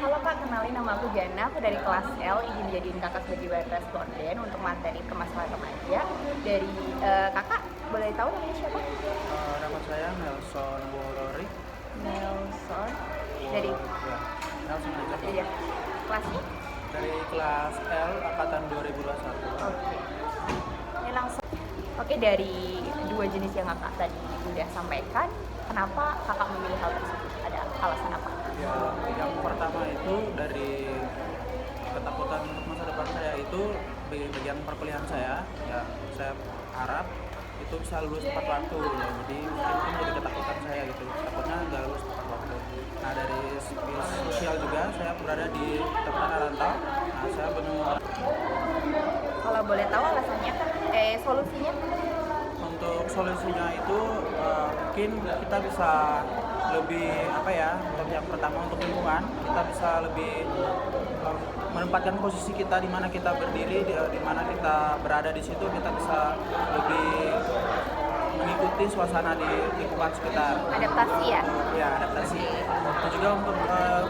Halo Kak, kenalin nama aku Jana, aku dari kelas L, izin jadiin kakak sebagai bahan responden untuk materi permasalahan remaja. Dari kakak, boleh tahu namanya siapa? Nama saya Nelson Worori. Nelson. Dari Ya, Nelson aja. iya, kelasnya? Dari kelas L angkatan 2021. Oke. Ini langsung. Oke, dari dua jenis yang kakak tadi udah sampaikan, kenapa kakak memilih hal tersebut? Ada alasan apa? Ya, yang pertama itu dari ketakutan untuk masa depan saya itu bagian perkuliahan saya. Ya, saya harap itu bisa lulus tepat waktu ya. Jadi itu menjadi ketakutan saya gitu. Takutnya nggak lulus tepat waktu. Nah, dari segi sosial juga saya berada di tempat rantau. Nah, saya benar Kalau boleh tahu alasannya, solusinya? untuk solusinya itu mungkin kita bisa lebih untuk yang pertama untuk lingkungan kita bisa lebih menempatkan posisi kita di mana kita berdiri di mana kita berada di situ kita bisa lebih mengikuti suasana di lingkungan sekitar. Adaptasi ya? Ya, adaptasi. Dan juga untuk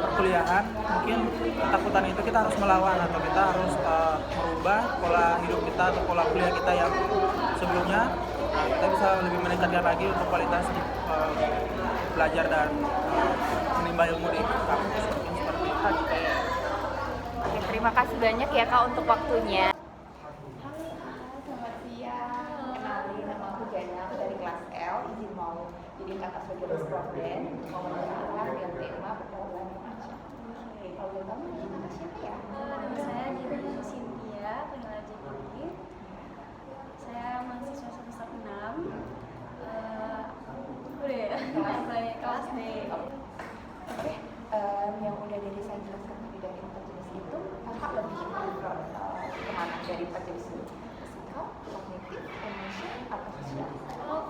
perkuliahan mungkin ketakutan itu kita harus melawan atau kita harus merubah pola hidup kita atau pola kuliah kita yang sebelumnya. Nah, kita bisa lebih meningkatkan lagi untuk kualitas belajar dan menimba ilmu di kampus mungkin seperti itu. Oke. Oke, terima kasih banyak ya Kak untuk waktunya. Selamat siang. Kenalin, nama aku Jana, aku dari kelas L, izin mau jadi kakak sebagai responden, mau menjelaskan yang tema pergaulan remaja. Oke, kalau boleh tahu nama siapa ya? Nama saya Jadi Cynthia, penilai JKT. Saya mahasiswa semester 6. Udah ya, sampai kelas D. Oke, yang udah dari saya jelaskan tadi dari empat jenis itu, kakak lebih kemana dari empat jenis itu? Fisikal, kognitif, emosi, atau sosial? Oh,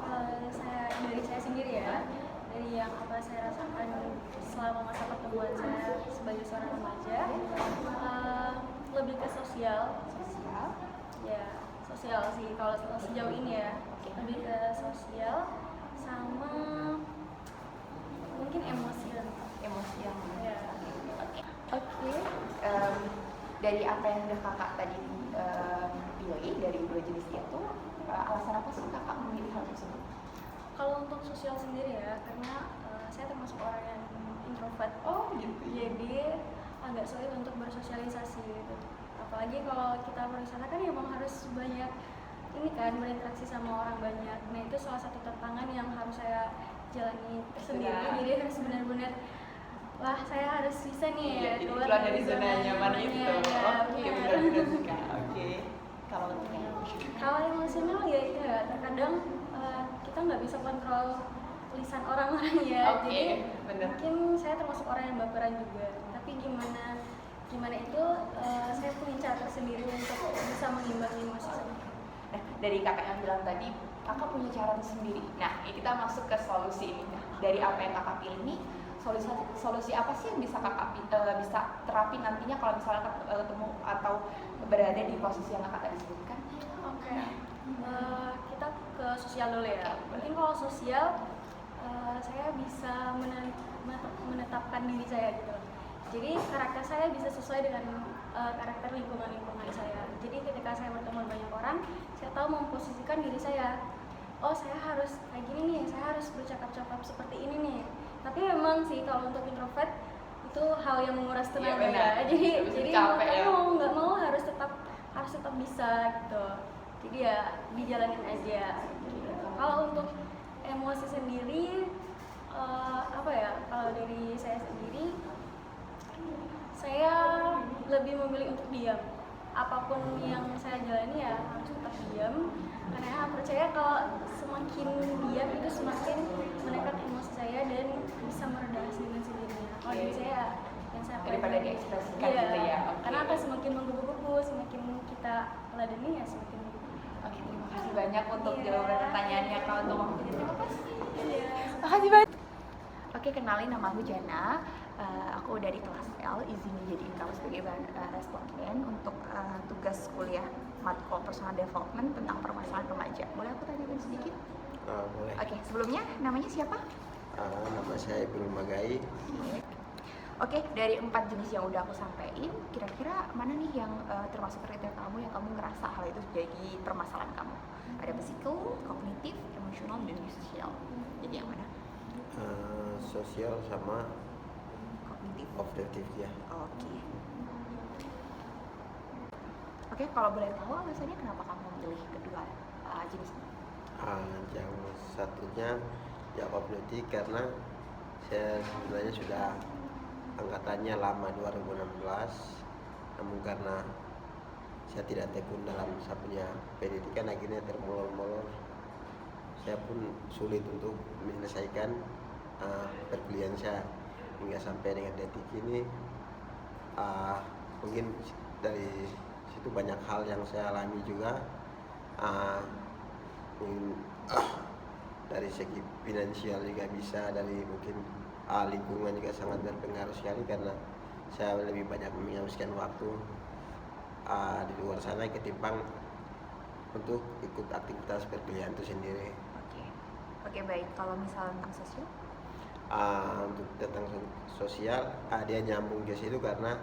dari saya sendiri ya, dari yang apa saya rasakan selama masa pertemuan saya sebagai seorang remaja, lebih ke sosial. Sosial. Ya, sosial sih kalau sejauh ini ya, lebih ke sosial sama mungkin emosi lah. Emosi yang Ya. Oke, dari apa yang udah kakak tadi pilih dari dua jenis itu, alasan apa sih kakak memilih hal tersebut? Kalau untuk sosial sendiri ya, karena saya termasuk orang yang introvert. Oh gitu. Jadi agak sulit untuk bersosialisasi gitu. Apalagi kalau kita berwisata kan emang harus banyak ini kan, berinteraksi sama orang banyak. Nah, itu salah satu tantangan yang harus saya jalani sendiri. Jadi harus benar-benar wah, saya harus bisa nih ya keluar dari zona nyaman itu. Oke, ya. benar-benar suka. Oke. Kalau untuk yang Kalau emosional ya itu ya, terkadang kita nggak bisa kontrol lisan orang-orang ya. Oke, Jadi benar. mungkin saya termasuk orang yang baperan juga. Tapi gimana itu saya punya cara tersendiri untuk bisa mengimbangi emosi saya. Nah, dari kakak yang bilang tadi, kakak punya cara tersendiri. Nah, ini kita masuk ke solusi ini. Nah, dari apa yang kakak pilih ini, solusi apa sih yang bisa kakak bisa terapin nantinya kalau misalnya ketemu atau berada di posisi yang kakak tadi sebutkan? Oke. Kita ke sosial dulu ya. Mungkin kalau sosial, saya bisa menetapkan diri saya gitu. Jadi karakter saya bisa sesuai dengan karakter lingkungan saya. Jadi ketika saya bertemu banyak orang, saya tahu memposisikan diri saya. Oh, saya harus kayak gini nih, saya harus bercakap-cakap seperti ini nih. Tapi memang sih kalau untuk introvert itu hal yang menguras tenaga ya. Jadi makanya mau nggak mau harus tetap bisa gitu. Jadi ya dijalanin aja. Kalau untuk emosi sendiri, kalau dari saya sendiri, saya lebih memilih untuk diam. Apapun yang saya jalani ya harus tetap diam. Karena percaya kalau semakin diam itu semakin menekan emosi saya dan bisa meredah dengan sendirinya. Kalau dari saya yang saya Daripada diekspresikan gitu ya. Karena apa semakin menggebu-gebu, semakin kita ladeni ya semakin menggebu. Oke, terima kasih banyak untuk jawaban pertanyaannya kak untuk waktunya. Terima kasih. Iya. Makasih banget. Oke, kenalin nama aku Jana. Aku dari kelas L, izin dijadiin kamu sebagai bahan responden untuk tugas kuliah matkul personal development tentang permasalahan remaja. Boleh aku tanyakan sedikit? Boleh. Oke, sebelumnya namanya siapa? Nama saya Ibnu Magai. Oke, dari 4 jenis yang udah aku sampaikan, kira-kira mana nih yang termasuk kriteria kamu yang kamu ngerasa hal itu jadi permasalahan kamu? Ada physical, kognitif, emosional, dan sosial. Jadi yang mana? Sosial sama Kognitif. objektif ya. Oke. Oke, kalau boleh tahu alasannya kenapa kamu memilih kedua jenis ini? Yang satunya ya objektif karena saya sebenarnya sudah angkatannya lama 2016, namun karena saya tidak tekun dalam saya punya pendidikan akhirnya termolor-molor. Saya pun sulit untuk menyelesaikan perkuliahan saya hingga sampai dengan detik ini. Mungkin dari situ banyak hal yang saya alami juga. Mungkin dari segi finansial juga bisa, dari mungkin lingkungan juga sangat berpengaruh sekali karena saya lebih banyak menghabiskan waktu di luar sana ketimbang untuk ikut aktivitas perkuliahan itu sendiri. Oke, baik. Kalau misalnya tentang sosial? Untuk tentang sosial, dia nyambung ke situ karena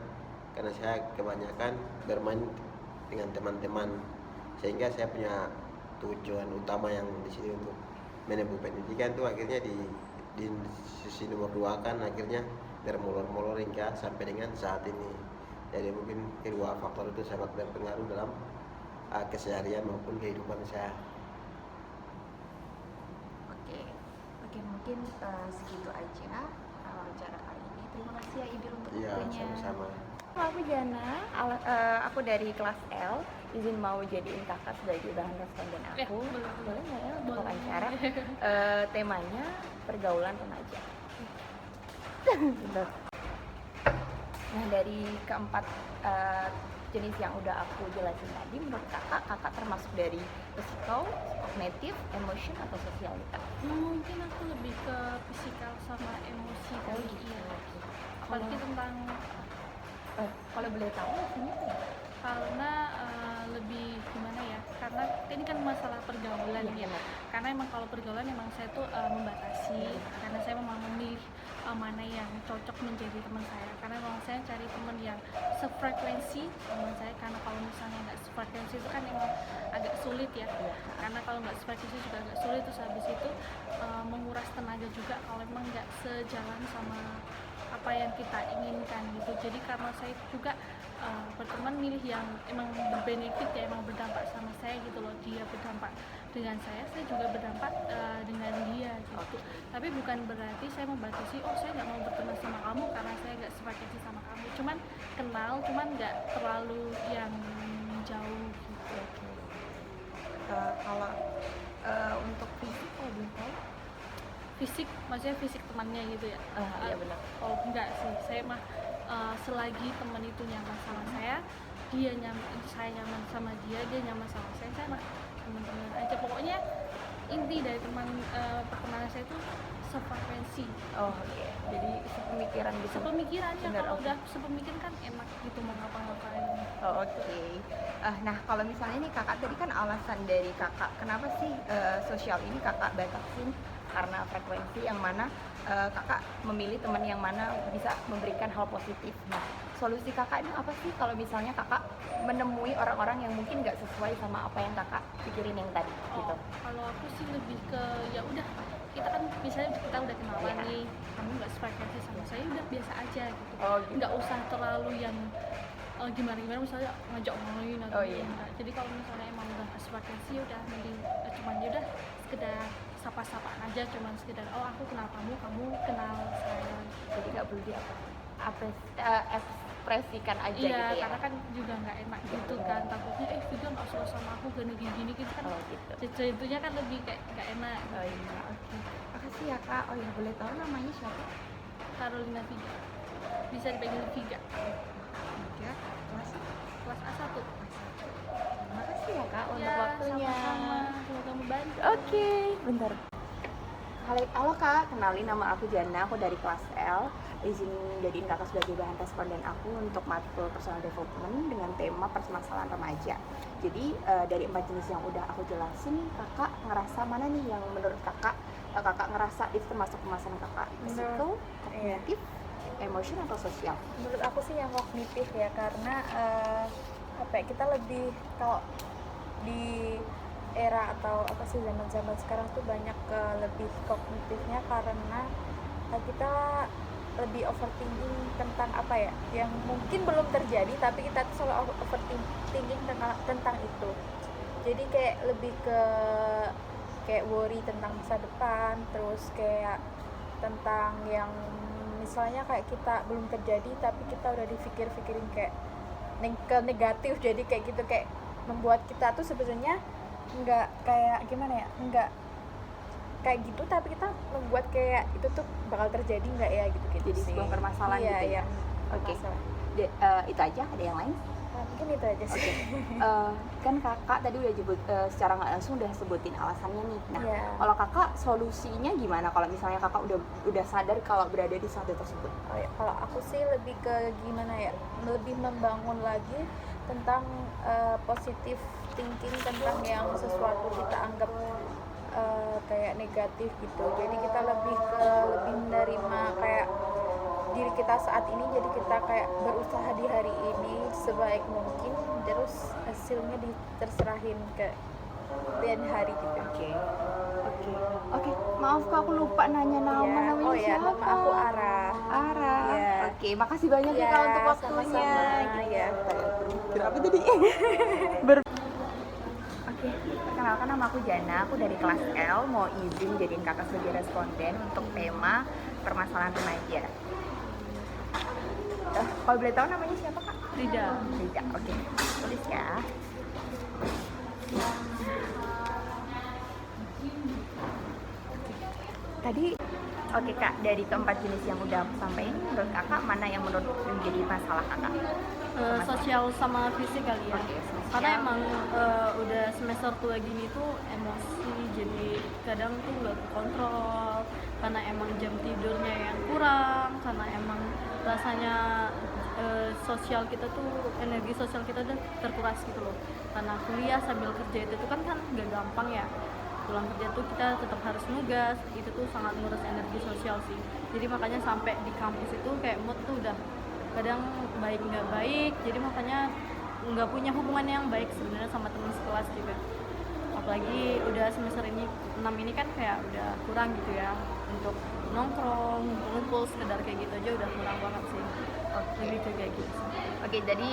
saya kebanyakan bermain dengan teman-teman, sehingga saya punya tujuan utama yang di sini untuk menempuh pendidikan itu akhirnya di sisi nomor 2 kan akhirnya bermolor-molor hingga sampai dengan saat ini. Jadi mungkin kedua faktor itu sangat berpengaruh dalam keseharian maupun kehidupan saya. Oke, mungkin segitu aja wawancara kali ini. Terima kasih ya Ibil untuk Iya, waktunya. sama-sama. Aku Jana, aku dari kelas L, izin mau jadiin kakak sebagai bahan responden aku. Boleh nggak ya untuk wawancara? Temanya pergaulan remaja. Bentar. Nah, dari keempat jenis yang udah aku jelasin tadi, menurut kakak termasuk dari physical, kognitif, emotion, atau sosialita? Mungkin aku lebih ke fisikal sama emosi kali. Iya. Apalagi tentang Kalau boleh tahu alasannya apa ya? karena lebih gimana ya, karena ini kan masalah pergaulan Iya, ya. benar. Karena emang kalau pergaulan emang saya tuh membatasi, karena saya memang memilih mana yang cocok menjadi teman saya, karena memang saya cari teman yang sefrekuensi teman saya, karena kalau misalnya nggak sefrekuensi itu kan emang agak sulit ya. Karena kalau nggak sefrekuensi juga agak sulit, terus habis itu menguras tenaga juga kalau emang nggak sejalan sama apa yang kita inginkan gitu. Jadi karena saya juga berteman milih yang emang berbenefit ya, emang berdampak sama saya gitu loh. Dia berdampak dengan saya juga berdampak dengan dia gitu. Tapi bukan berarti saya membatasi, oh saya nggak mau berteman sama kamu karena saya nggak sefrekuensi sama kamu. Cuman kenal, cuman nggak terlalu yang jauh gitu. Kalau untuk fisik, kalau belum tahu? Fisik, maksudnya fisik temannya gitu ya? Iya benar. Oh enggak sih, saya mah selagi teman itu nyaman sama saya nyaman sama dia nyaman sama saya mah teman-teman aja. Pokoknya inti dari pertemanan saya itu sefrekuensi. Jadi sepemikiran gitu. Sepemikiran ya, Benar, kalau oke. udah sepemikiran kan enak gitu mau ngapa-ngapain. Oke. Nah, kalau misalnya nih kakak tadi kan alasan dari kakak kenapa sih sosial ini kakak batasin karena frekuensi yang mana kakak memilih teman yang mana bisa memberikan hal positif. Nah, solusi kakak ini apa sih kalau misalnya kakak menemui orang-orang yang mungkin nggak sesuai sama apa yang kakak pikirin yang tadi gitu? Kalau aku sih lebih ke ya udah, kita kan misalnya kita udah kenalan nih, kamu nggak sefrekuensi sama saya, udah biasa aja gitu. Gitu. Nggak usah terlalu yang gimana misalnya ngajak main atau enggak. Jadi kalau misalnya emang udah sefrekuensi, udah mending cuman ya udah sekedar sapa-sapaan aja, cuman sekedar oh aku kenal kamu kenal saya. Jadi nggak perlu ekspresikan aja Iya, gitu ya? karena kan juga nggak enak gitu kan, takutnya Vega nggak suka sama aku gini gitu kan. Gitu. Jadinya kan lebih kayak nggak enak. Oke. Makasih ya kak. Oh ya, boleh tahu namanya siapa? Carolina Viga, bisa dipanggil Viga. Tiga, Kelas A1. Terima kasih ya kak untuk Ya, waktunya. sama-sama, semoga membantu. Oke, bentar. Halo kak, kenalin nama aku Jana, aku dari kelas L. Izin jadiin kakak sebagai bahan responden aku untuk matkul personal development dengan tema permasalahan remaja. Jadi dari 4 jenis yang udah aku jelasin, kakak ngerasa mana nih yang menurut kakak ngerasa itu termasuk permasalahan kakak? Physical, kognitif, emotion atau sosial? Menurut aku sih yang kognitif ya, karena apa ya, kita lebih, kalau di era atau apa sih zaman-zaman sekarang tuh banyak lebih kognitifnya, karena kita lebih overthinking tentang apa ya yang mungkin belum terjadi, tapi kita tuh selalu overthinking tentang itu. Jadi kayak lebih ke kayak worry tentang masa depan, terus kayak tentang yang misalnya kayak kita belum terjadi tapi kita udah dipikir-pikirin kayak ke negatif, jadi kayak gitu, kayak membuat kita tuh sebenarnya nggak kayak gimana ya, nggak kayak gitu, tapi kita membuat kayak itu tuh bakal terjadi nggak ya gitu gitu. Jadi sih. sebuah permasalahan Iya, gitu ya. iya, Oke. permasalahan. Itu aja, ada yang lain? Nah, mungkin itu aja sih. Kan kakak tadi udah secara nggak langsung udah sebutin alasannya nih. Nah, Iya. kalau kakak solusinya gimana kalau misalnya kakak udah sadar kalau berada di satu tersebut? Oh ya, kalau aku sih lebih ke gimana ya, lebih membangun lagi tentang positive thinking tentang yang sesuatu kita anggap kayak negatif gitu. Jadi kita lebih menerima kayak diri kita saat ini, jadi kita kayak berusaha di hari ini sebaik mungkin, terus hasilnya terserahin ke lain hari gitu. Oke. Maaf kak, aku lupa nanya nama. Iya. Namanya Oh ya, siapa? nama aku Ara. Ara. Iya. Oke, makasih banyak ya kak untuk waktunya. Sama-sama. Ya. Berapa tadi? Oke, perkenalkan nama aku Jana, aku dari kelas L, mau izin jadiin kakak sebagai responden untuk tema permasalahan remaja. Kalau boleh tahu namanya siapa kak? Rida. Rida, oke. Tulis ya. Tadi, oke kak, dari keempat jenis yang udah aku sampaikan, menurut kakak mana yang menjadi masalah kakak? Sosial sama fisik kali ya. Oke, sosial. Karena emang udah semester tua gini tuh emosi, jadi kadang tuh nggak kontrol karena emang jam tidurnya yang kurang, karena emang rasanya sosial kita tuh, energi sosial kita udah terkuras gitu loh. Karena kuliah sambil kerja itu tuh kan nggak gampang ya. Pulang kerja tuh kita tetap harus nugas, itu tuh sangat nguras energi sosial sih. Jadi makanya sampai di kampus itu kayak mood tuh udah kadang baik nggak baik, jadi makanya nggak punya hubungan yang baik sebenarnya sama teman sekelas juga. Apalagi udah semester 6 ini kan kayak udah kurang gitu ya untuk nongkrong, ngumpul sekedar kayak gitu aja udah kurang banget sih. Lebih ke kayak gitu sih. Oke, jadi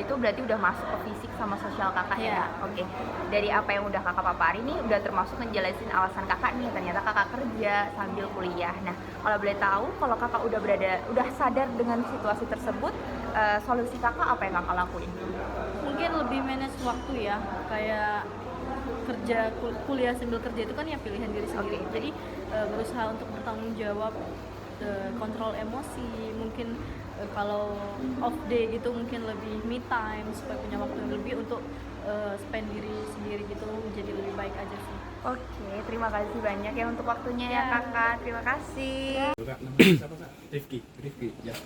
itu berarti udah masuk ke fisik sama sosial kakak ya? Iya. Oke, dari apa yang udah kakak paparin nih udah termasuk ngejelasin alasan kakak nih, ternyata kakak kerja sambil kuliah. Nah, kalau boleh tahu, kalau kakak udah sadar dengan situasi tersebut, solusi kakak apa yang kakak lakuin? Mungkin lebih manage waktu ya, kayak kerja kuliah sambil kerja itu kan ya pilihan diri sendiri. Oke. Jadi berusaha untuk bertanggung jawab, kontrol emosi, mungkin kalau off day gitu mungkin lebih me time supaya punya waktu yang lebih untuk spend diri sendiri gitu, jadi lebih baik aja sih. Oke, terima kasih banyak ya untuk waktunya ya kakak. Terima kasih. Kak, namanya siapa kak? Rifki. Ya.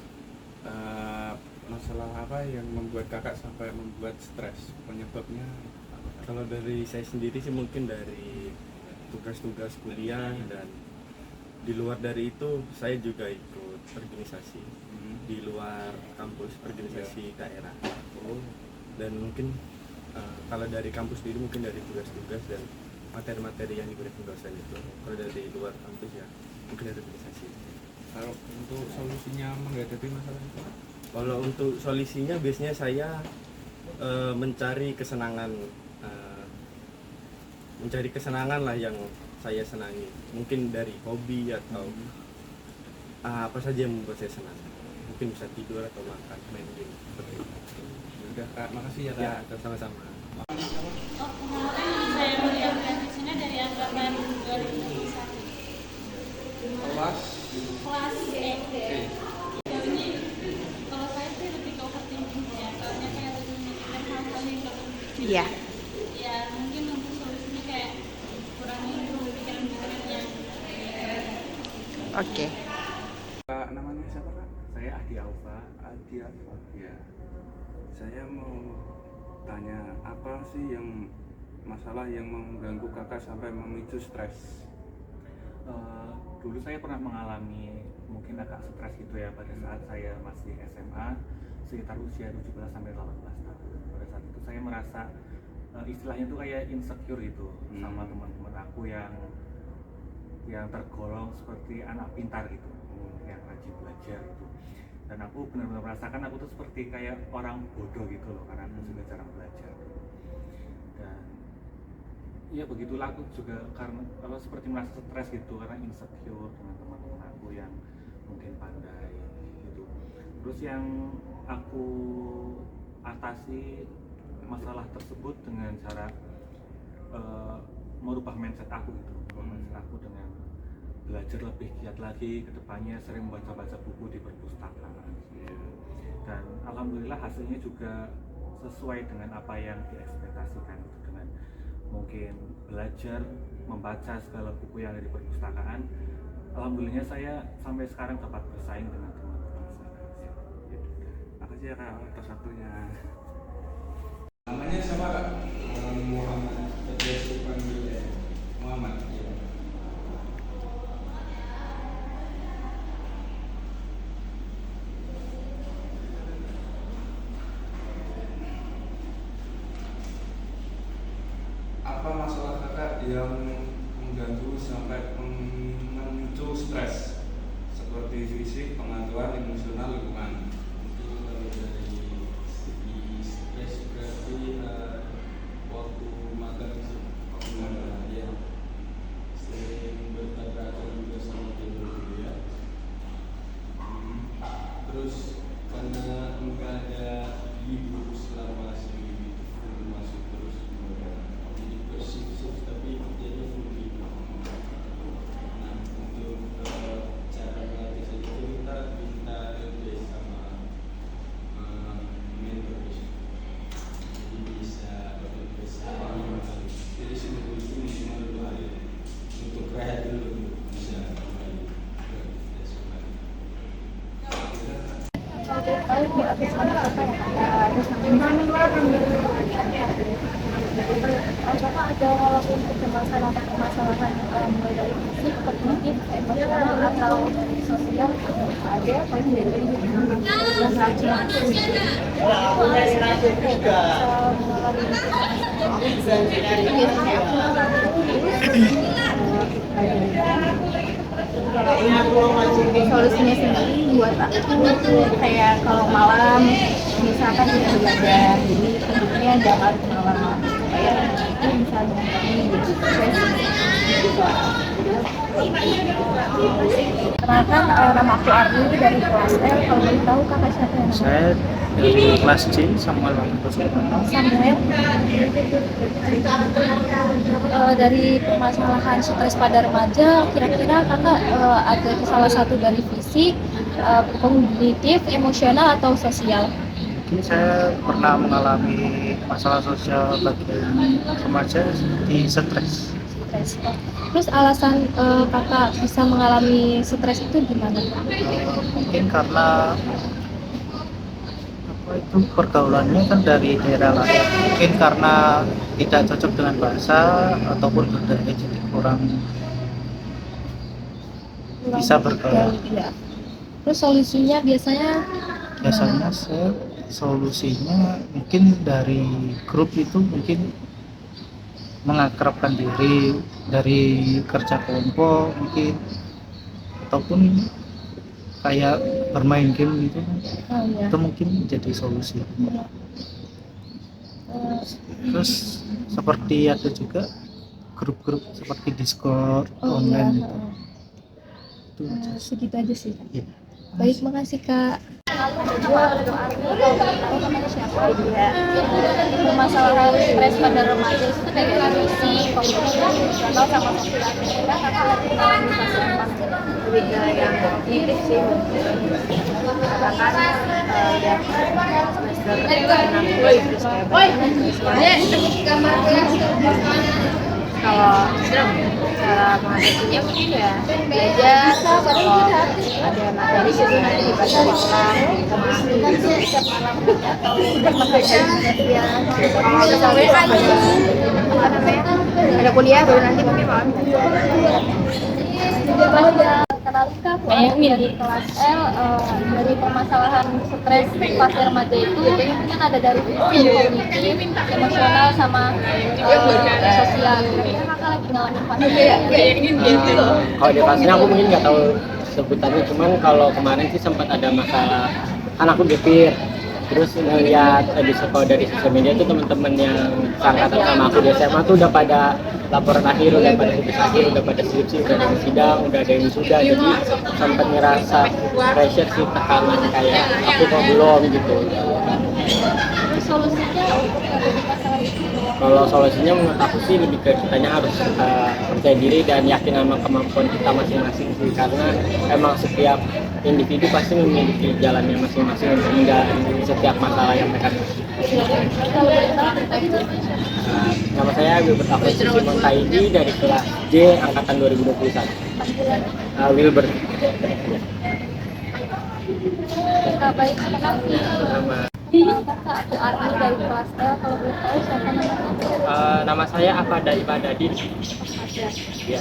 Masalah apa yang membuat kakak sampai membuat stres? Penyebabnya apa, Kak? Kalau dari saya sendiri sih mungkin dari tugas-tugas kuliah, dan di luar dari itu saya juga ikut organisasi di luar kampus, organisasi daerah. Dan mungkin kalau dari kampus sendiri mungkin dari tugas-tugas dan materi-materi yang diberikan dosen itu. Kalau dari luar kampus ya mungkin dari organisasi. Kalau untuk solusinya menghadapi masalah itu? Kalau untuk solusinya biasanya saya mencari kesenangan lah yang saya senangi, mungkin dari hobi atau apa saja yang membuat saya senang, mungkin bisa tidur atau makan, main game seperti itu. Udah kak, makasih ya Ya, kak. sama-sama. Saya melihat organisasinya dari angkatan 2021 Kelas kelas SD. Sejauh ini kalau saya sih lebih ke overthinking ya, soalnya kayak lebih memikirkan hal-hal yang nggak penting. Iya. Ya mungkin untuk solusinya kayak kurangi dulu pikiran-pikiran yang Oke. kak, namanya siapa kak? Saya Adi Alfa. Ya. Saya mau tanya apa sih yang masalah yang mengganggu kakak sampai memicu stres? Dulu saya pernah mengalami mungkin agak stres gitu ya pada saat saya masih SMA sekitar usia 17 sampai 18 tahun. Pada saat itu saya merasa istilahnya tuh kayak insecure gitu sama teman-teman aku yang tergolong seperti anak pintar gitu, yang rajin belajar gitu. Dan aku benar-benar merasakan aku tuh seperti kayak orang bodoh gitu loh, karena aku juga jarang belajar. Dan ya begitulah, aku juga karena seperti merasa stres gitu karena insecure dengan teman-teman aku yang mungkin pandai gitu. Terus yang aku atasi masalah tersebut dengan cara merubah mindset aku gitu, mindset aku dengan belajar lebih giat lagi ke depannya, sering baca-baca buku di perpustakaan. Dan alhamdulillah hasilnya juga sesuai dengan apa yang diekspektasikan gitu, dengan mungkin belajar membaca segala buku yang ada di perpustakaan. Alhamdulillah saya sampai sekarang dapat bersaing dengan teman-teman saya. Makasih ya Kak atas waktunya. Namanya sama Kak? Muhammad. Biasa panggil Muhammad. Ya. Apa masalah Kakak yang mengganggu sampai memicu stres seperti fisik, pengetahuan, emosional, lingkungan? Itu kalau dari segi stres berarti waktu makan sih. Waktu makan ya sering bertabrakan juga sama tidur gitu ya. Terus karena enggak ada libur selama seminggu itu full masuk terus jadi bersif-sif tapi kerjanya full libur. Nah untuk cara melatih saja itu kita minta LD sama mentor jadi bisa jadi seminggu itu minimal 2 hari untuk rehat dulu bisa kembali Apakah ada walaupun permasalahan mulai dari fisik, kognitif, emosional atau sosial ada solusinya sendiri buat aku kayak kalau malam misalkan tidak belajar, jadi tidurnya jangan malam supaya itu bisa mengurangi Kenalkan, nama aku Arni dari kelas L. Kalau boleh tahu kakak siapa yang Saya dari kelas C Samuel. Samuel. Dari permasalahan stres pada remaja, kira-kira kakak ada salah satu dari fisik, kognitif, emosional atau sosial? Mungkin saya pernah mengalami masalah sosial bagi remaja di stres. Terus alasan kakak bisa mengalami stres itu gimana? Mungkin karena itu pergaulannya kan dari daerah lain, mungkin karena tidak cocok dengan bahasa ataupun budaya jadi kurang bisa bergaul. Ya. Terus solusinya biasanya saya solusinya mungkin dari grup itu mungkin mengakrabkan diri, dari kerja kelompok mungkin, ataupun kayak bermain game gitu kan. Itu mungkin jadi solusi. Terus seperti ada juga grup-grup seperti Discord online gitu. Itu aja. Segitu aja sih. Ya. Baik, makasih Kak. Permasalahan stres pada remaja itu kayak fisik, kognitif, emosional sama sosial. Kira kakak lagi mengalami fase lebih ke yang kognitif sih. Katakan ya semester 6 terus kalau cara menghadapinya mungkin ya belajar, kalau ada materi itu nanti dibaca ulang, setiap malam atau kalau misalnya ada kuliah baru nanti mungkin malam. sekali Kak, aku dari kelas L dari permasalahan stres fase remaja itu kan ada dari kognitif, emosional sama sosial. Kira-kira Kakak lagi ngalamin fase Kalau di kelasnya aku mungkin nggak tahu sebutannya, cuman kalau kemarin sih sempat ada masalah, kan aku gapir, terus ngeliat di sekolah dari sosial media tuh teman-teman yang seangkatan sama aku di SMA tuh udah pada laporan akhir, udah pada tugas akhir, udah pada skripsi, udah ada yang sidang, udah ada yang wisuda, jadi sempat ngerasa pressure sih, tekanan kayak aku kok belum gitu. solusinya untuk menghadapi masalah itu? Kalau solusinya menurut aku sih lebih ke kitanya harus percaya diri dan yakin sama kemampuan kita masing-masing sih, karena emang setiap individu pasti memiliki jalannya masing-masing untuk menjalani setiap masalah yang mereka miliki. Kalau boleh tahu tadi Nama saya Wilbert Afri Simon Taidi dari kelas J angkatan 2021. Wilbert. Kak, baik, terima kasih. Nama Kakak, aku Arni dari kelas L. Kalau boleh tahu siapa namanya? nama saya Afada Ibadadin. Ya.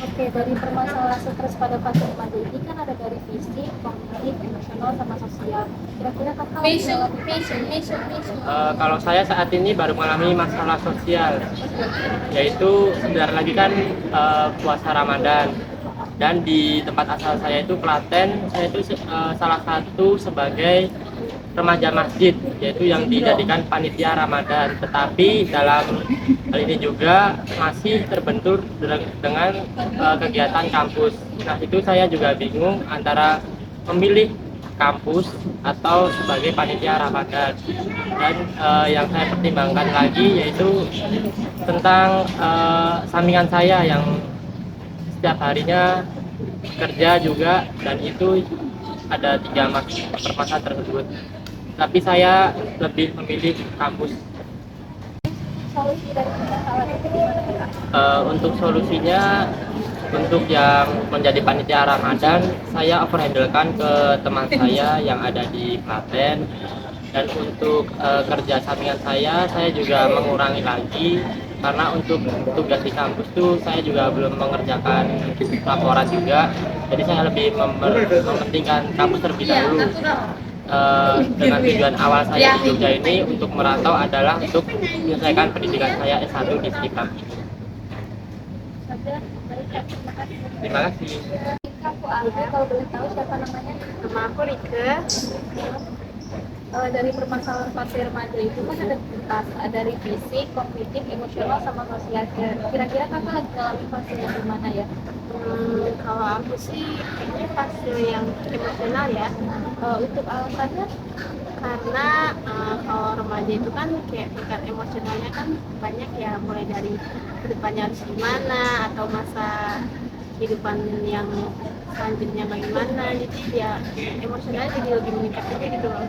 Oke, dari permasalahan stres pada fase remaja ini kan ada dari fisik, kognitif, emosional, sama sosial. Kira-kira kakak Kalau saya saat ini baru mengalami masalah sosial, yaitu sebentar lagi kan puasa Ramadan, dan di tempat asal saya itu Klaten, saya itu salah satu sebagai remaja masjid, yaitu yang dijadikan panitia Ramadan. Tetapi dalam hal ini juga masih terbentur dengan kegiatan kampus. Nah, itu saya juga bingung antara memilih kampus atau sebagai panitia Ramadan. Dan yang saya pertimbangkan lagi yaitu tentang sampingan saya yang setiap harinya kerja juga, dan itu ada 3 permasalahan tersebut. Tapi saya lebih memilih kampus. solusi dari masalah itu gimana Kak? Untuk solusinya, untuk yang menjadi panitia Ramadan, saya overhandlekan ke teman saya yang ada di Klaten. Dan untuk kerja sampingan saya juga mengurangi lagi, karena untuk tugas di kampus tuh saya juga belum mengerjakan laporan juga. Jadi saya lebih mementingkan kampus terlebih dahulu. Dengan tujuan awal saya di Jogja ini untuk merantau adalah untuk menyelesaikan pendidikan saya S1 di Sekitar ini. Terima kasih. Aku Alda, kalau boleh tahu siapa namanya? Nama aku Rike. Dari permasalahan fase remaja itu kan ada lintas, ada dari fisik, kognitif, emosional, sama sosial. Kira-kira kakak lagi ngalamin fase yang gimana ya? Kalau aku sih ini fase yang emosional ya. Untuk alasannya, Karena kalau remaja itu kan kayak tingkat emosionalnya kan banyak ya, mulai dari kedepannya harus gimana atau masa kehidupan yang selanjutnya bagaimana, jadi ya emosionalnya jadi lebih meningkat aja gitu loh.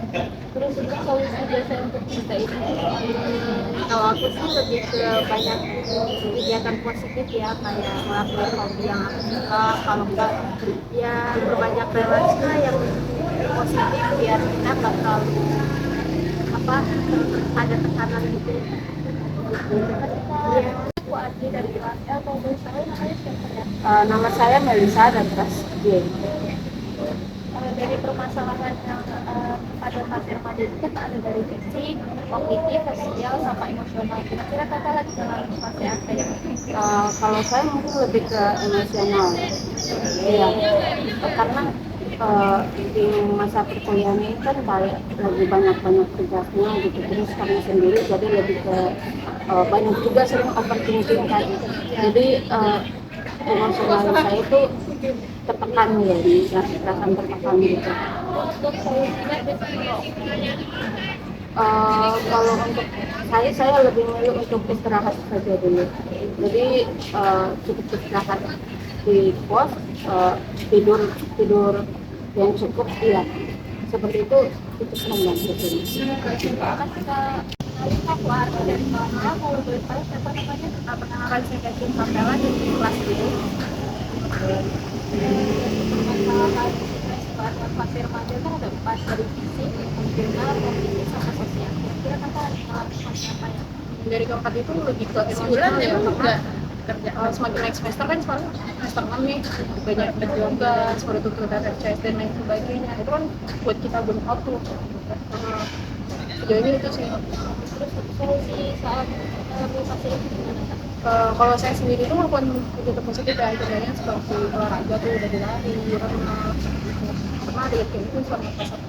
terus untuk solusi biasa untuk kita ini, Kalau aku sih lebih ke banyak kegiatan positif ya, kayak ngelakuin hobi yang aku suka, kalau enggak ya berbanyak relasi lah yang positif biar kita nggak terlalu ada tekanan gitu. aku Adi dari kelas L. Kalau boleh tahu namanya siapa ya? Nama saya Melisa dan kelas J. Dari permasalahan yang pada fase remaja itu kan ada dari fisik, kognitif, sosial, sama emosional. Kira-kira kakak lagi dalam fase apa ya? Kalau saya mungkin lebih ke emosional, iya, karena di masa perkuliahan ini kan kayak lagi banyak tugasnya gitu, terus kami sendiri jadi lebih ke banyak juga sering overthinking kan, jadi emosional saya itu tertekan ya, perasaan tertekan gitu. Untuk solusinya biasanya Kalau untuk saya lebih milih untuk istirahat saja dulu, jadi cukup istirahat di pos, tidur yang cukup, iya, seperti itu membantu sih. aku Arti dari kelas A. Kalau boleh tahu siapa namanya? Perkenalkan saya Kevin Pamela dari kelas B. Permasalahan pada fase remaja kan ada 4, dari fisik, emosional, kognitif, sama sosial. Kira-kira kakak lagi ngalamin fase apa ya? Dari keempat itu lebih ke emosional ya, karena kerja semakin naik semester kan sekarang semester 6 nih banyak tugas, baru tuntutan RCS dan lain sebagainya, itu kan buat kita burn out tuh. Sejauh ini itu sih. Terus solusi saat relaksasi itu gimana Kak? Kalau saya sendiri tuh melakukan kegiatan positif ya, caranya seperti olahraga tuh udah lari, renang, pernah ada itu sama pasar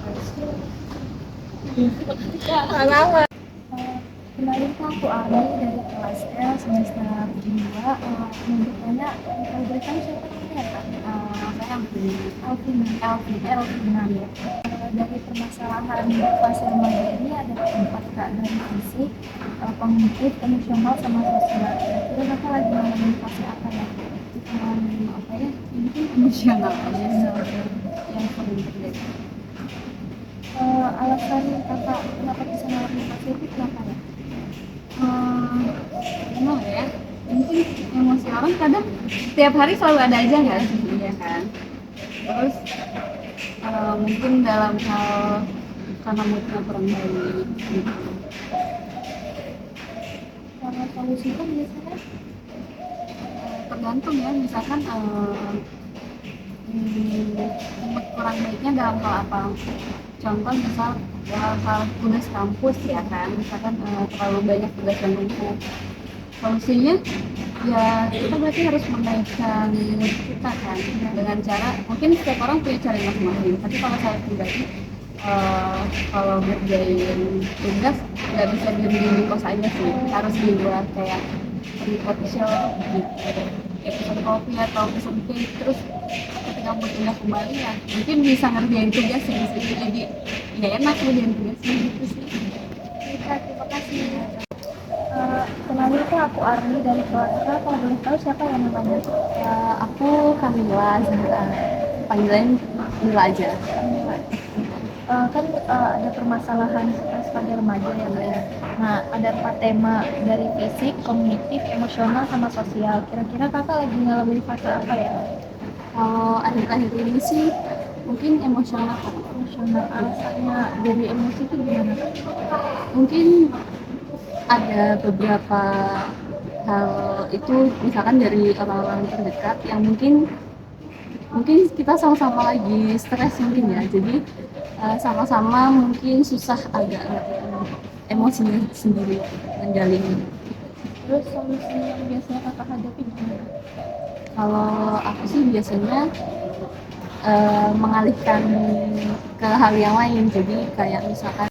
Kemarin tuh aku Ari dari kelas L semester 2. Menurut banyak kita berikan siapa namanya Kak? Saya Elvina ya. Dari permasalahan fase remaja ini ada 4 Kak, dari fisik, kognitif, emosional, sama sosial. Kira-kira Kakak lagi mengalami fase apa ya? Apa ya? Mungkin emosional ya, yang sering terjadi. Alasan Kakak kenapa bisa mengalami fase itu kenapa ya? Gimana ya? Mungkin emosi orang kadang setiap hari selalu ada aja nggak sih, ya kan? Terus mungkin dalam hal karena moodnya kurang baik gitu. Kalau solusi kan biasanya tergantung ya, misalkan mood kurang baiknya dalam hal apa? Contoh misal hal tugas kampus ya kan, misalkan terlalu banyak tugas yang numpuk. Solusinya ya kita berarti harus menaikkan mood kita kan, dengan cara mungkin setiap orang punya cara yang masing-masing, tapi kalau saya pribadi kalau ngerjain tugas nggak bisa di kos aja sih, harus di luar, kayak di coffee shop gitu, ya pesan kopi atau pesan cake. Terus ketika moodnya kembali ya mungkin bisa ngerjain tugas sih, jadi ya enak ngerjain tugasnya gitu sih. Terima kasih. Kenalin itu aku Arni dari kelas A. Kalau boleh tahu siapa yang namanya? Aku Kamila Zahra. Panggilan Kamila aja. Kan ada permasalahan stres pada remaja ya Mbak ya. Nah, ada 4 tema dari fisik, kognitif, emosional, sama sosial. Kira-kira Kakak lagi ngalamin fase apa ya? Kalau akhir-akhir ini sih mungkin emosional. Emosional, alasannya dari emosi itu gimana? Mungkin ada beberapa hal itu, misalkan dari orang-orang terdekat yang mungkin kita sama-sama lagi stres mungkin ya, jadi sama-sama mungkin susah agak emosinya sendiri menjalin. Terus solusi yang biasanya Kakak hadapi gimana? Kalau aku sih biasanya mengalihkan ke hal yang lain, jadi kayak misalkan